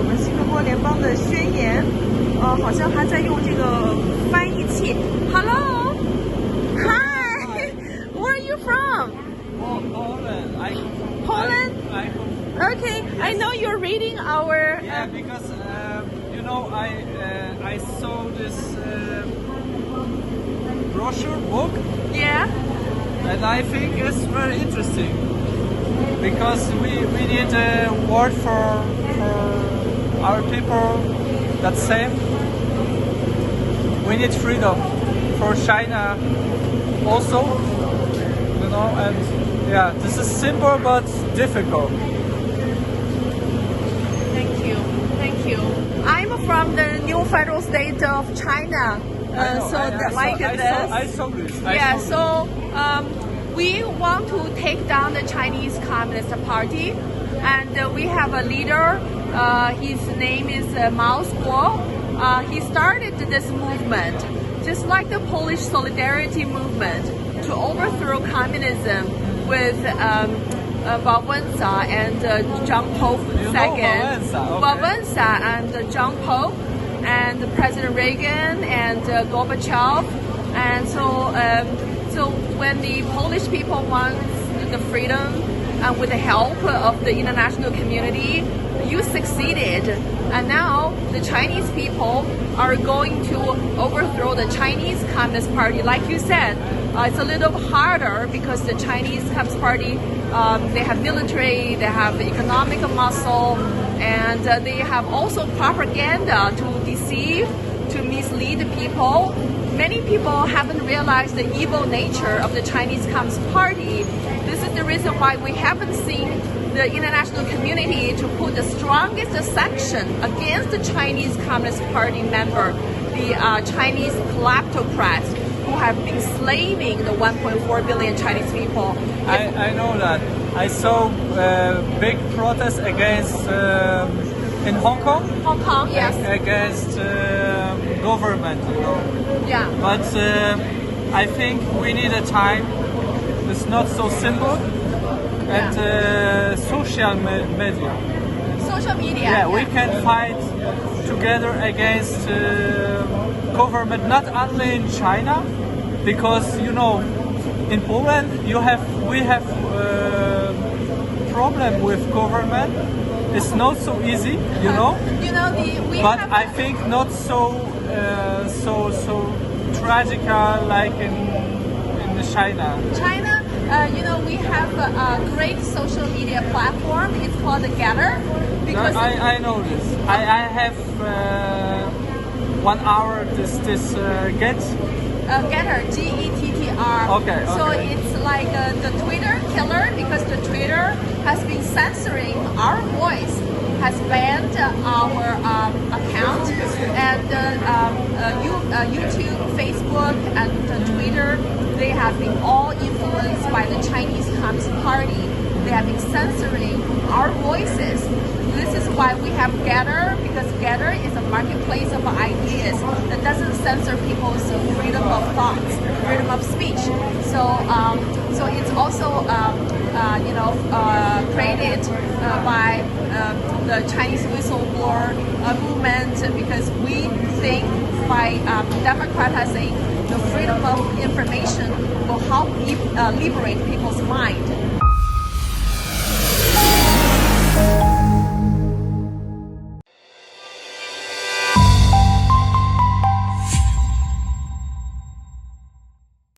们新中国联邦的宣言，好像还在用这个翻译器。Hello, hi, where are you from? Poland. Poland? Okay, I know you're reading our. Yeah, because I saw this brochure book, Yeah. and I think it's very interesting because we need a word for our people that's same. We need freedom for China also, and yeah, this is simple but difficult. Thank you. I'm from the new federal state of China. I saw this. We want to take down the Chinese Communist Party, and we have a leader. His name is Mao Guo. He started this movement, just like the Polish Solidarity movement, to overthrow communism with Wałęsa and John Pope II. Wałęsa and John Pope and President Reagan and Gorbachev. And so when the Polish people want the freedom and with the help of the international community, you succeeded. And now the Chinese people are going to overthrow the Chinese Communist Party. Like you said, it's a little harder because the Chinese Communist Party, they have military, they have economic muscle, and they have also propaganda to deceive, to mislead people. Many people haven't realized the evil nature of the Chinese Communist Party. This is the reason why we haven't seen the international community to put the strongest sanction against the Chinese Communist Party member, the Chinese kleptocrats who have been slaving the 1.4 billion Chinese people. I know that. I saw big protests against in Hong Kong. Hong Kong, yes. Against government, Yeah. But I think we need a time. It's not so simple. And social media. Social media. Yeah, we can fight together against government, not only in China, because in Poland we have problem with government. It's not so easy, but I think not so tragical like in China. China, we have a great social media platform. It's called Gettr. Because I know this. I have 1 hour this Gettr, Gettr. Okay. So it's like the Twitter killer, because the Twitter has been censoring our voice, has banned our account, and YouTube, Facebook, and Twitter, they have been all influenced by the Chinese Communist Party. They have been censoring our voices. This is why we have Gettr, because Gettr is a marketplace of ideas that doesn't censor people's freedom of thoughts, freedom of speech. So it's also created by the Chinese whistleblower movement, because we think by democratizing the freedom of information will help liberate people's mind.